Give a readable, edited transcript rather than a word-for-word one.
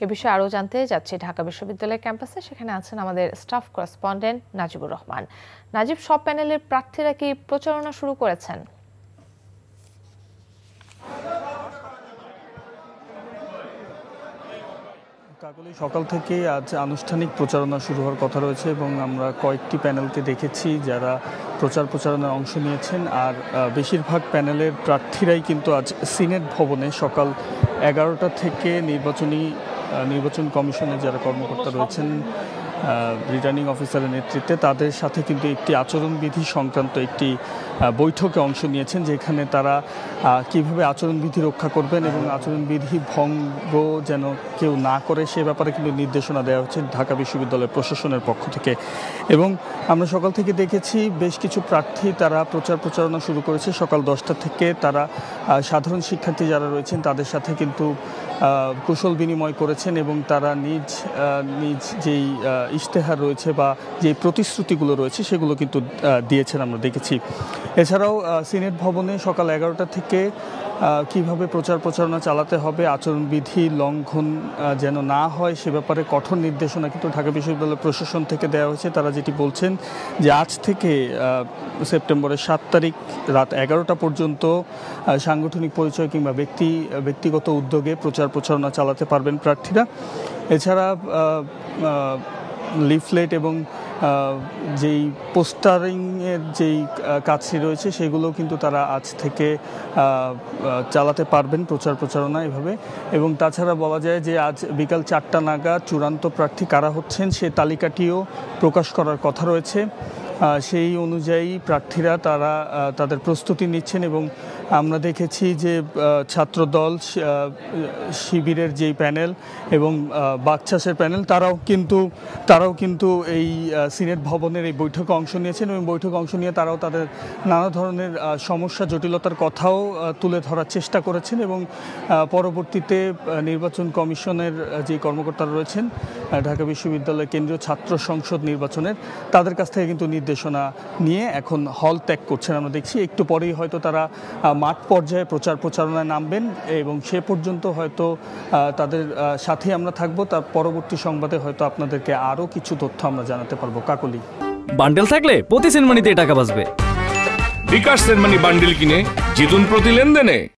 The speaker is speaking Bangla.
এ বিষয়ে আরও জানতে যাচ্ছি ঢাকা বিশ্ববিদ্যালয় ক্যাম্পাসে। সেখানে আছেন আমাদের স্টাফ করেসপন্ডেন্ট নাজিবুর রহমান। নাজিব, সব প্যানেলের প্রার্থীরা কি প্রচারণা শুরু করেছেন? কাকলি, সকাল থেকে আজ আনুষ্ঠানিক প্রচারণা শুরু হওয়ার কথা রয়েছে এবং আমরা কয়েকটি প্যানেলকে দেখেছি যারা প্রচারণায় অংশ নিয়েছেন। আর বেশিরভাগ প্যানেলের প্রার্থীরাই কিন্তু আজ সিনেট ভবনে সকাল 11টা থেকে নির্বাচন কমিশনের যারা কর্মকর্তা রয়েছেন রিটার্নিং অফিসারের নেতৃত্বে তাদের সাথে কিন্তু একটি আচরণবিধি সংক্রান্ত একটি বৈঠকে অংশ নিয়েছেন, যেখানে তারা কিভাবে আচরণবিধি রক্ষা করবেন এবং আচরণবিধি ভঙ্গ যেন কেউ না করে সে ব্যাপারে কিন্তু নির্দেশনা দেওয়া হচ্ছে ঢাকা বিশ্ববিদ্যালয় প্রশাসনের পক্ষ থেকে। এবং আমরা সকাল থেকে দেখেছি বেশ কিছু প্রার্থী তারা প্রচারণা শুরু করেছে সকাল 10টা থেকে। তারা সাধারণ শিক্ষার্থী যারা রয়েছেন তাদের সাথে কিন্তু কুশল বিনিময় করেছেন এবং তারা নিজ যেই ইশতেহার রয়েছে বা যে প্রতিশ্রুতিগুলো রয়েছে সেগুলো কিন্তু দিয়েছেন আমরা দেখেছি। এছাড়াও সিনেট ভবনে সকাল 11টা থেকে কিভাবে প্রচারণা চালাতে হবে, আচরণবিধি লঙ্ঘন যেন না হয় সে ব্যাপারে কঠোর নির্দেশনা কিন্তু ঢাকা বিশ্ববিদ্যালয় প্রশাসন থেকে দেওয়া হয়েছে। তারা যেটি বলছেন যে আজ থেকে সেপ্টেম্বরের 7 তারিখ রাত 11টা পর্যন্ত সাংগঠনিক পরিচয় কিংবা ব্যক্তিগত উদ্যোগে প্রচারণা চালাতে পারবেন প্রার্থীরা। এছাড়া লিফলেট এবং যেই পোস্টারিংয়ের যেই কাজটি রয়েছে সেগুলো কিন্তু তারা আজ থেকে চালাতে পারবেন প্রচারণা এভাবে। এবং তাছাড়া বলা যায় যে আজ বিকাল 4টা নাগাদ চূড়ান্ত প্রার্থী কারা হচ্ছেন সে তালিকাটিও প্রকাশ করার কথা রয়েছে। সেই অনুযায়ী প্রার্থীরা তারা তাদের প্রস্তুতি নিচ্ছেন এবং আমরা দেখেছি যে ছাত্রদল, শিবিরের যেই প্যানেল এবং বাকচাষের প্যানেল তারাও কিন্তু এই সিনেট ভবনের এই বৈঠকে অংশ নিয়েছেন এবং বৈঠকে অংশ নিয়ে তারাও তাদের নানা ধরনের সমস্যা জটিলতার কথাও তুলে ধরার চেষ্টা করেছেন এবং পরবর্তীতে নির্বাচন কমিশনের যে কর্মকর্তারা রয়েছেন ঢাকা বিশ্ববিদ্যালয় কেন্দ্রীয় ছাত্র সংসদ নির্বাচনের তাদের কাছ থেকে কিন্তু নির্দেশনা নিয়ে এখন হল ত্যাগ করছেন। আমরা দেখছি একটু পরেই হয়তো তারা মাঠ পর্যায়ে প্রচারণায় নামবেন এবং সে পর্যন্ত হয়তো তাদের সাথে আমরা থাকবো। তার পরবর্তী সংবাদে হয়তো আপনাদেরকে আরও কিছু তথ্য আমরা জানাতে পারবো। কাকলি, বান্ডেল থাকলে প্রতি সেনমানিতে টাকা বাঁচবে। বিকাশ সেনমানি বান্ডেল কিনে জিতুন প্রতি লেনদেনে।